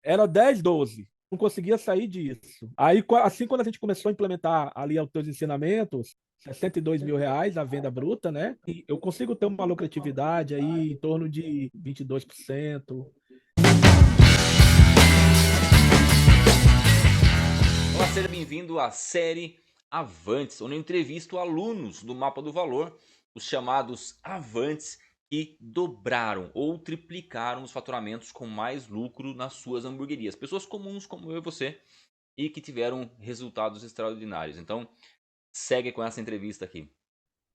Era 10, 12. Não conseguia sair disso. Aí, assim, quando a gente começou a implementar ali os teus ensinamentos, R$ 62.000 a venda bruta, né? E eu consigo ter uma lucratividade aí em torno de 22%. Olá, seja bem-vindo à série Avantes, onde eu entrevisto alunos do Mapa do Valor, os chamados Avantes, que dobraram ou triplicaram os faturamentos com mais lucro nas suas hamburguerias. Pessoas comuns como eu e você e que tiveram resultados extraordinários. Então, segue com essa entrevista aqui.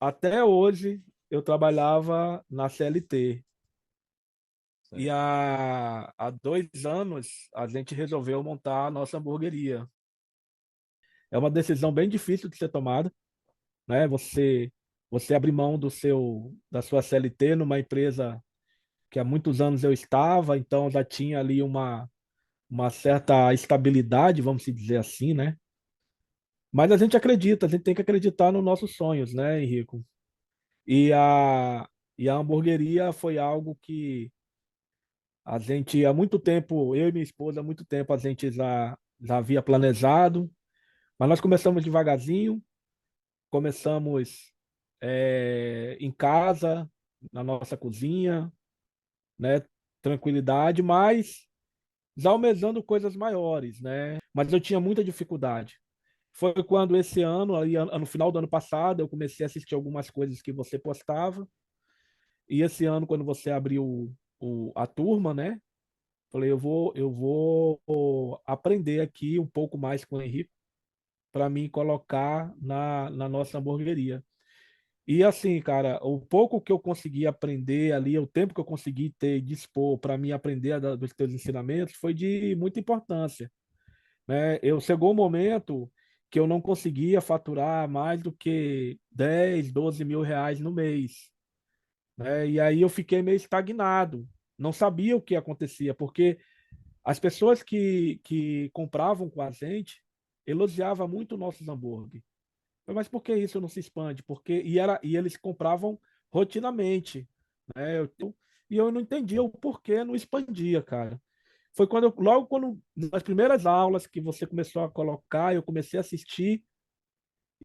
Até hoje, eu trabalhava na CLT. E Certo. há 2 anos, a gente resolveu montar a nossa hamburgueria. É uma decisão bem difícil de ser tomada, né? Você abrir mão da sua CLT numa empresa que há muitos anos eu estava, então já tinha ali uma certa estabilidade, vamos se dizer assim, né? Mas a gente acredita, a gente tem que acreditar nos nossos sonhos, né, Henrico? E a hamburgueria foi algo que a gente, há muito tempo, eu e minha esposa, há muito tempo a gente já havia planejado, mas nós começamos devagarzinho, começamos em casa, na nossa cozinha, né? Tranquilidade, mas já almejando coisas maiores, né? Mas eu tinha muita dificuldade. Foi quando esse ano, ali, no final do ano passado, eu comecei a assistir algumas coisas que você postava. E esse ano, quando você abriu a turma, né? Falei, eu vou aprender aqui um pouco mais com o Henrique para mim colocar na nossa hamburgueria. E assim, cara, o pouco que eu consegui aprender ali, o tempo que eu consegui ter dispor para mim aprender dos teus ensinamentos foi de muita importância, né? Chegou um momento que eu não conseguia faturar mais do que 10, R$ 12.000 no mês, né? E aí eu fiquei meio estagnado, não sabia o que acontecia, porque as pessoas que compravam com a gente elogiavam muito nossos hambúrguer. Mas por que isso não se expande? E eles compravam rotinamente, né? E eu não entendia o porquê não expandia, cara. Foi logo quando, nas primeiras aulas que você começou a colocar, eu comecei a assistir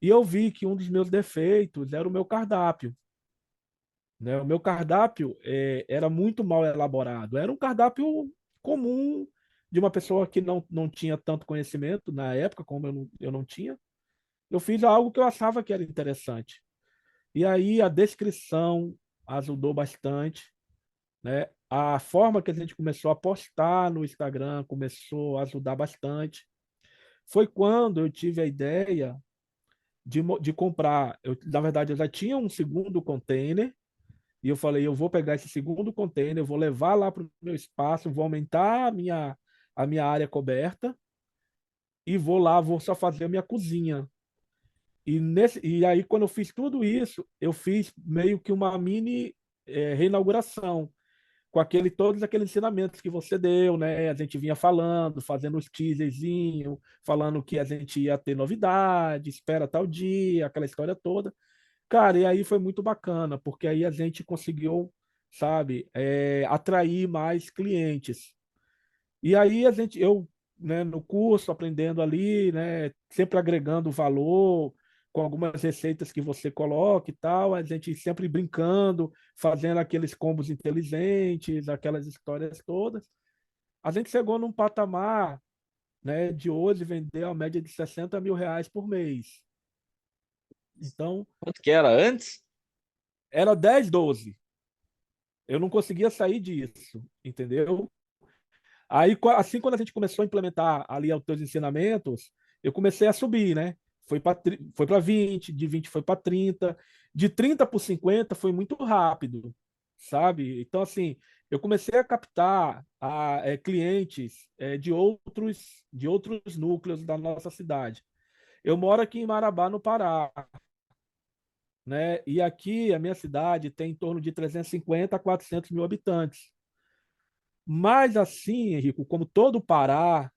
e eu vi que um dos meus defeitos era o meu cardápio, né? O meu cardápio era muito mal elaborado. Era um cardápio comum de uma pessoa que não tinha tanto conhecimento na época, como eu não tinha. Eu fiz algo que eu achava que era interessante. E aí a descrição ajudou bastante, né? A forma que a gente começou a postar no Instagram começou a ajudar bastante. Foi quando eu tive a ideia de comprar. Na verdade, eu já tinha um segundo container e eu falei, eu vou pegar esse segundo container, eu vou levar lá para o meu espaço, vou aumentar a minha área coberta e vou lá, vou só fazer a minha cozinha. E aí, quando eu fiz tudo isso, eu fiz meio que uma mini reinauguração, com todos aqueles ensinamentos que você deu, né? A gente vinha falando, fazendo os teaserzinho, falando que a gente ia ter novidade, espera tal dia, aquela história toda. Cara, e aí foi muito bacana, porque aí a gente conseguiu, sabe, atrair mais clientes. E aí né, no curso, aprendendo ali, né, sempre agregando valor com algumas receitas que você coloca e tal, a gente sempre brincando, fazendo aqueles combos inteligentes, aquelas histórias todas. A gente chegou num patamar, né, de hoje vender a média de R$ 60.000 por mês. Então, Quanto que era antes? era 10, 12. Eu não conseguia sair disso, entendeu? Aí, assim, quando a gente começou a implementar ali os teus ensinamentos, eu comecei a subir, né? Foi para 20, de 20 foi para 30, de 30 por 50 foi muito rápido, sabe? Então, assim, eu comecei a captar clientes de outros núcleos da nossa cidade. Eu moro aqui em Marabá, no Pará, né? E aqui a minha cidade tem em torno de 350 a 400 mil habitantes. Mas assim, Henrico, como todo o Pará,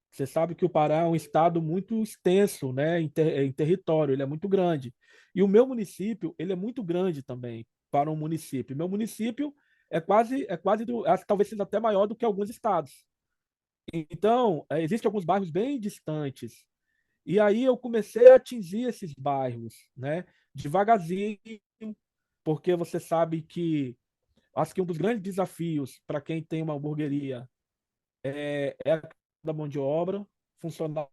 você sabe que o Pará é um estado muito extenso, né, em território, ele é muito grande. E o meu município, ele é muito grande também para um município. Meu município é quase, acho que talvez seja até maior do que alguns estados. Então, existem alguns bairros bem distantes. E aí eu comecei a atingir esses bairros, né? Devagarzinho, porque você sabe que acho que um dos grandes desafios para quem tem uma hamburgueria é a da mão de obra, funcionário,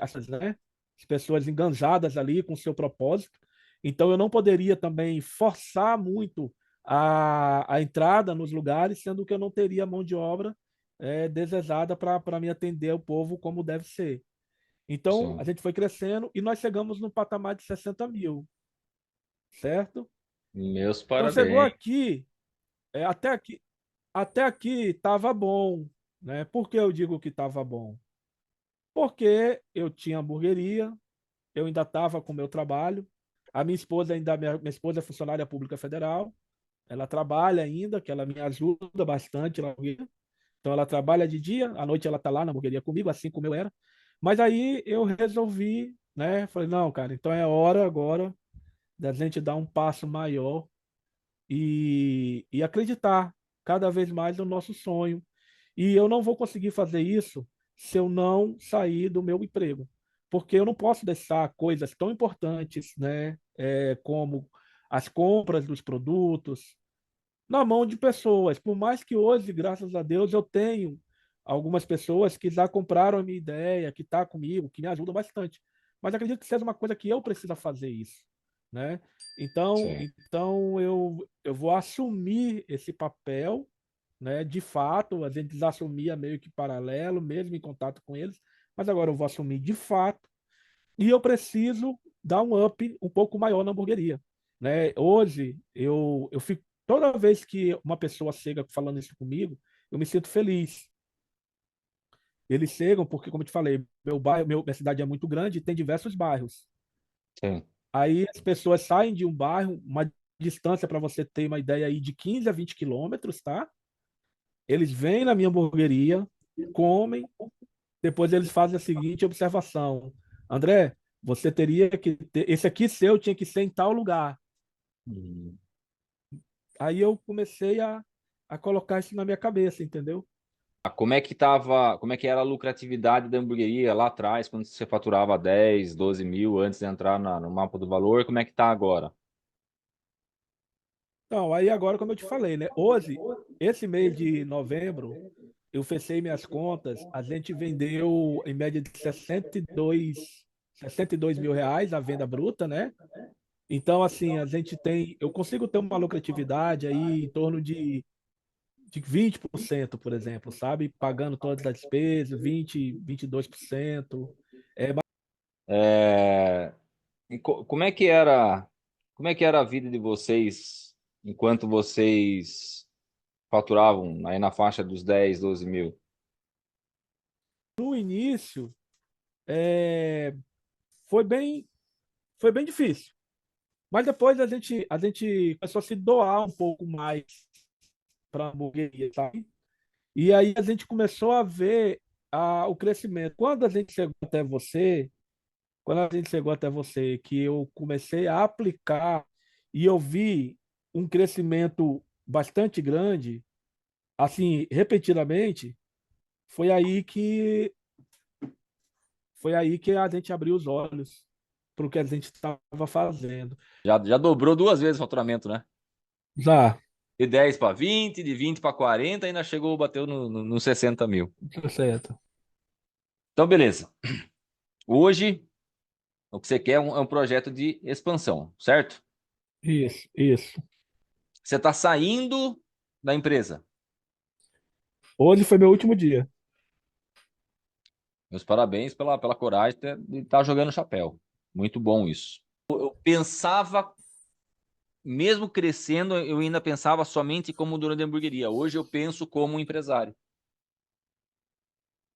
essas, né? As pessoas enganjadas ali com o seu propósito. Então eu não poderia também forçar muito a entrada nos lugares, sendo que eu não teria mão de obra desejada para me atender o povo como deve ser. Então a Sim. gente foi crescendo e nós chegamos no patamar de 60 mil, certo? Meus Então chegou parabéns. aqui, até aqui, até aqui estava bom, né? Por que eu digo que estava bom? Porque eu tinha hamburgueria, eu ainda estava com o meu trabalho. A minha esposa ainda, minha esposa é funcionária pública federal. Ela trabalha ainda, que ela me ajuda bastante lá. Então ela trabalha de dia, à noite ela está lá na hamburgueria comigo, assim como eu era. Mas aí eu resolvi, né? Falei, não, cara, então é hora agora da gente dar um passo maior e acreditar cada vez mais no nosso sonho. E eu não vou conseguir fazer isso se eu não sair do meu emprego, porque eu não posso deixar coisas tão importantes, né, como as compras dos produtos, na mão de pessoas. Por mais que hoje, graças a Deus, eu tenho algumas pessoas que já compraram a minha ideia, que está comigo, que me ajudam bastante. Mas acredito que seja uma coisa que eu preciso fazer isso, né? Então, Sim. então eu vou assumir esse papel, né? De fato, a gente já assumia meio que paralelo, mesmo em contato com eles, mas agora eu vou assumir de fato e eu preciso dar um up um pouco maior na hamburgueria, né? Hoje eu fico toda vez que uma pessoa chega falando isso comigo, eu me sinto feliz. Eles chegam porque, como eu te falei, meu bairro, minha cidade é muito grande e tem diversos bairros. Sim. Aí as pessoas saem de um bairro, uma distância para você ter uma ideia aí de 15 a 20 quilômetros, tá? Eles vêm na minha hamburgueria, comem, depois eles fazem a seguinte observação: André, você teria que ter, esse aqui seu tinha que ser em tal lugar. Hum. Aí eu comecei a colocar isso na minha cabeça, entendeu? Como é que tava, como é que era a lucratividade da hamburgueria lá atrás, quando você faturava 10, 12 mil antes de entrar no mapa do valor? Como é que tá agora? Então, aí agora, como eu te falei, né? Hoje, esse mês de novembro, eu fechei minhas contas, a gente vendeu em média de 62 mil reais a venda bruta, né? Então, assim, a gente tem, eu consigo ter uma lucratividade aí em torno de 20%, por exemplo, sabe? Pagando todas as despesas, 22%. É, É, como é que era a vida de vocês enquanto vocês faturavam aí na faixa dos 10, 12 mil? no início, é, foi bem, foi bem difícil. Mas depois a gente começou a se doar um pouco mais para a hamburgueria, sabe? E aí a gente começou a ver o crescimento. Quando a gente chegou até você, que eu comecei a aplicar e eu vi um crescimento bastante grande, assim, repetidamente, foi aí que foi aí que a gente abriu os olhos para o que a gente estava fazendo. Já dobrou duas vezes o faturamento, né? Já, De 10 para 20, de 20 para 40, ainda chegou, bateu no 60 mil. tá certo. Então, beleza. Hoje, o que você quer é um projeto de expansão, certo? Isso, isso. Você está saindo da empresa. Hoje foi meu último dia. Meus parabéns pela coragem de estar jogando chapéu. Muito bom isso. Eu pensava, mesmo crescendo, eu ainda pensava somente como dono de hamburgueria. Hoje eu penso como empresário.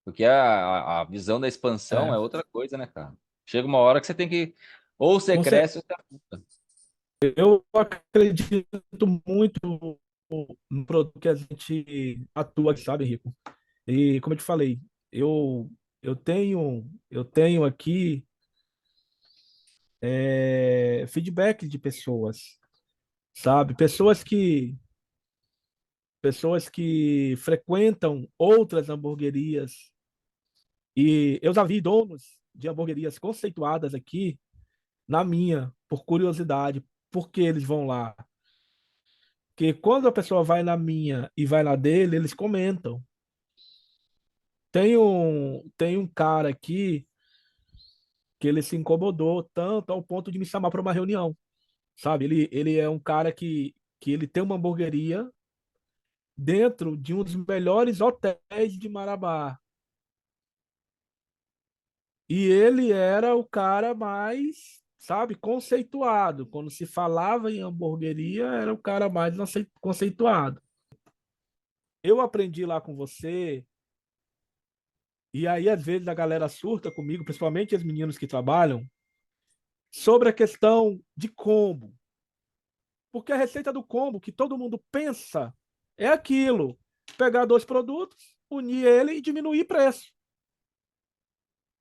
Porque a visão da expansão É. é outra coisa, né, cara? Chega uma hora que você tem que. Ou você Com cer- cresce ou você afunda. Eu acredito muito no produto que a gente atua, sabe, Rico? E como eu te falei, eu eu tenho aqui feedback de pessoas, sabe? Pessoas pessoas que frequentam outras hamburguerias. E eu já vi donos de hamburguerias conceituadas aqui na minha, por curiosidade, por que eles vão lá. Porque quando a pessoa vai na minha e vai na dele, eles comentam. Tem um cara aqui que ele se incomodou tanto ao ponto de me chamar para uma reunião, sabe? Ele é um cara que ele tem uma hamburgueria dentro de um dos melhores hotéis de Marabá. E ele era o cara mais, sabe, conceituado. Quando se falava em hamburgueria, era o cara mais conceituado. Eu aprendi lá com você, e aí às vezes a galera surta comigo, principalmente os meninos que trabalham, sobre a questão de combo. Porque a receita do combo que todo mundo pensa é aquilo: pegar dois produtos, unir ele e diminuir preço.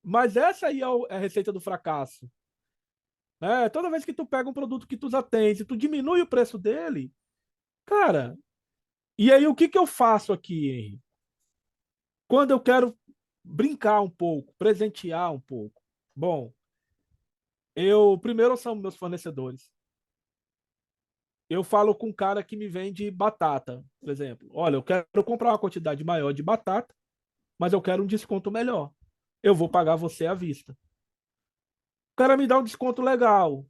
Mas essa aí é a receita do fracasso. Né? Toda vez que tu pega um produto que tu já tens e tu diminui o preço dele, cara, e aí o que que eu faço aqui, Henry? Quando eu quero brincar um pouco, presentear um pouco. Bom, eu primeiro são meus fornecedores. Eu falo com um cara que me vende batata, por exemplo. Olha, eu quero comprar uma quantidade maior de batata, mas eu quero um desconto melhor. Eu vou pagar você à vista. O cara me dá um desconto legal.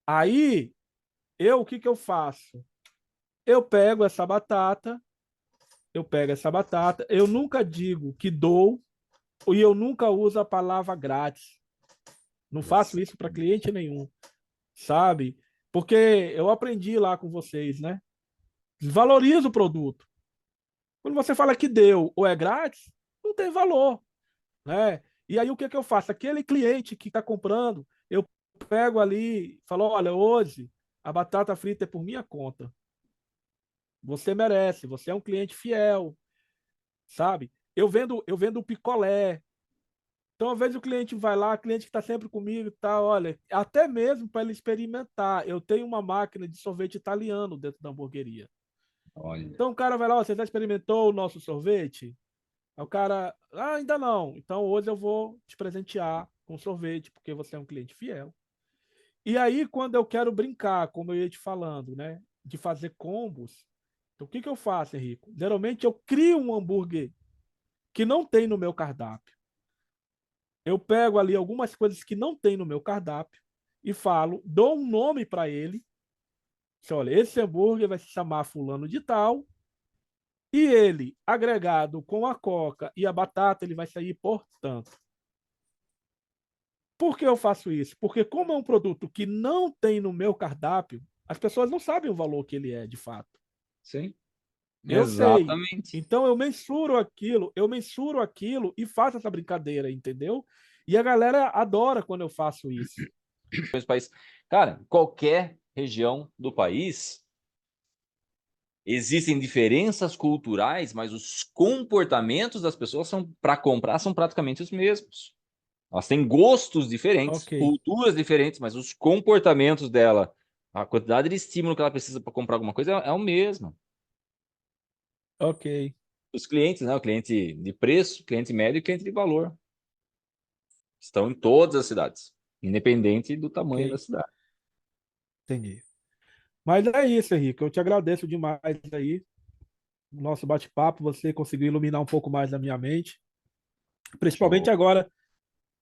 Aí, o que que eu faço? Eu pego essa batata, eu nunca digo que dou e eu nunca uso a palavra grátis. Não faço isso para cliente nenhum, sabe? Porque eu aprendi lá com vocês, né? Valoriza o produto. Quando você fala que deu ou é grátis, não tem valor, né? E aí o que que eu faço? Aquele cliente que está comprando, eu pego ali, falo, olha, hoje a batata frita é por minha conta. Você merece, você é um cliente fiel, sabe? Eu vendo o picolé. Então, às vezes o cliente vai lá, cliente que está sempre comigo, tá, olha, até mesmo para ele experimentar. Eu tenho uma máquina de sorvete italiano dentro da hamburgueria. Olha. Então o cara vai lá, ó, você já experimentou o nosso sorvete? Aí o cara, ainda não. Então hoje eu vou te presentear com sorvete, porque você é um cliente fiel. E aí, quando eu quero brincar, como eu ia te falando, né, de fazer combos, então o que que eu faço, Henrico? Geralmente eu crio um hambúrguer que não tem no meu cardápio. Eu pego ali algumas coisas que não tem no meu cardápio e falo, dou um nome para ele. Olha, esse hambúrguer vai se chamar fulano de tal. E ele, agregado com a coca e a batata, ele vai sair por tanto. Por que eu faço isso? Porque como é um produto que não tem no meu cardápio, as pessoas não sabem o valor que ele é, de fato. Sim, Eu sei. exatamente. Então eu mensuro aquilo e faço essa brincadeira, entendeu? E a galera adora quando eu faço isso. Cara, qualquer região do país existem diferenças culturais, mas os comportamentos das pessoas são para comprar são praticamente os mesmos. Elas têm gostos diferentes, Ok, culturas diferentes, mas os comportamentos dela, a quantidade de estímulo que ela precisa para comprar alguma coisa é o mesmo. ok, Os clientes, né? O cliente de preço, cliente médio e cliente de valor. Estão em todas as cidades, independente do tamanho da ok. cidade. Entendi. Mas é isso, Henrique. Eu te agradeço demais aí. O nosso bate-papo, você conseguiu iluminar um pouco mais a minha mente. Principalmente Show. agora,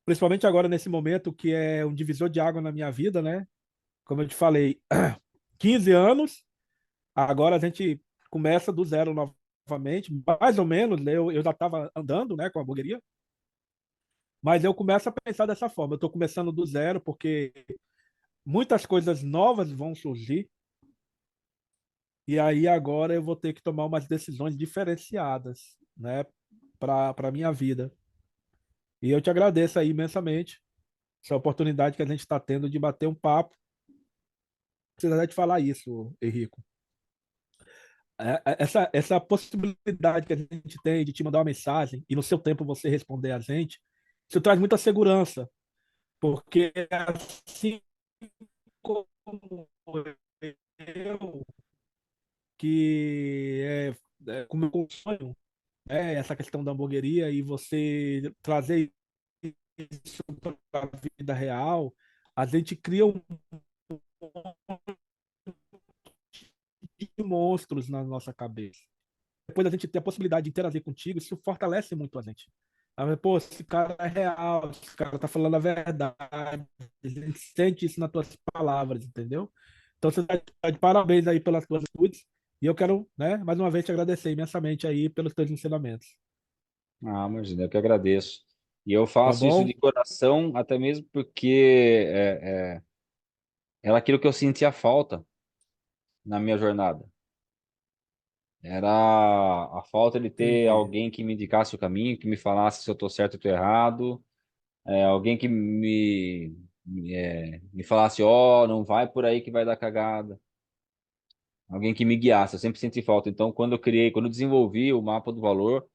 principalmente agora nesse momento que é um divisor de água na minha vida, né? Como eu te falei, 15 anos, agora a gente começa do zero novamente, mais ou menos, né? Eu já estava andando, né, com a hamburgueria, mas eu começo a pensar dessa forma. Eu estou começando do zero porque muitas coisas novas vão surgir e aí agora eu vou ter que tomar umas decisões diferenciadas, né, para a minha vida. E eu te agradeço aí imensamente essa oportunidade que a gente está tendo de bater um papo. Precisa de falar isso, Henrico. Essa possibilidade que a gente tem de te mandar uma mensagem e no seu tempo você responder a gente, isso traz muita segurança, porque assim como eu que como um sonho, essa questão da hamburgueria e você trazer isso para a vida real, a gente cria um de monstros na nossa cabeça. Depois a gente ter a possibilidade de interagir contigo, isso fortalece muito a gente. Pô, esse cara é real, esse cara tá falando a verdade, a gente sente isso nas tuas palavras, entendeu? Então você tá de parabéns aí pelas tuas atitudes, e eu quero, né, mais uma vez te agradecer imensamente aí pelos teus ensinamentos. Ah, imagina, eu que agradeço. E eu Tá faço isso bom? de coração, até mesmo porque era aquilo que eu sentia falta na minha jornada. Era a falta de ter Entendi, alguém que me indicasse o caminho, que me falasse se eu estou certo ou estou errado, alguém que me falasse, ó, não vai por aí que vai dar cagada. Alguém que me guiasse, eu sempre senti falta. Então, quando eu desenvolvi o mapa do valor,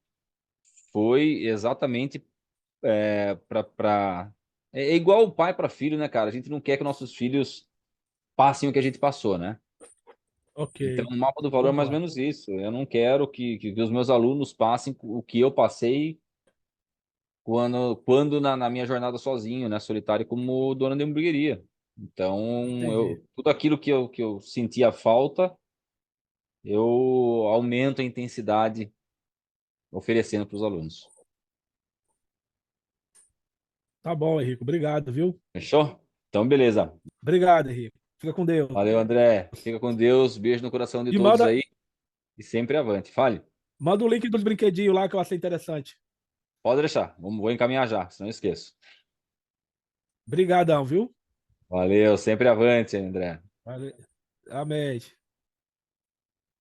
foi exatamente para. É igual o pai para filho, né, cara? A gente não quer que nossos filhos passem o que a gente passou, né? Então, ok, o mapa do valor é mais ou concordo, menos isso. Eu não quero que os meus alunos passem o que eu passei quando na minha jornada sozinho, né, solitário, como dono de hamburgueria. Então, entendi. tudo aquilo que eu sentia falta, eu aumento a intensidade oferecendo para os alunos. Tá bom, Henrique, obrigado, viu? Fechou? Então, beleza. Obrigado, Henrique. Fica com Deus. Valeu, André. Fica com Deus. Beijo no coração de E todos manda, aí e sempre avante. Fale. manda o link dos brinquedinhos lá que eu achei interessante. Pode deixar. Vou encaminhar já, senão eu esqueço. Obrigadão, viu? Valeu, sempre avante, André. Valeu. Amém.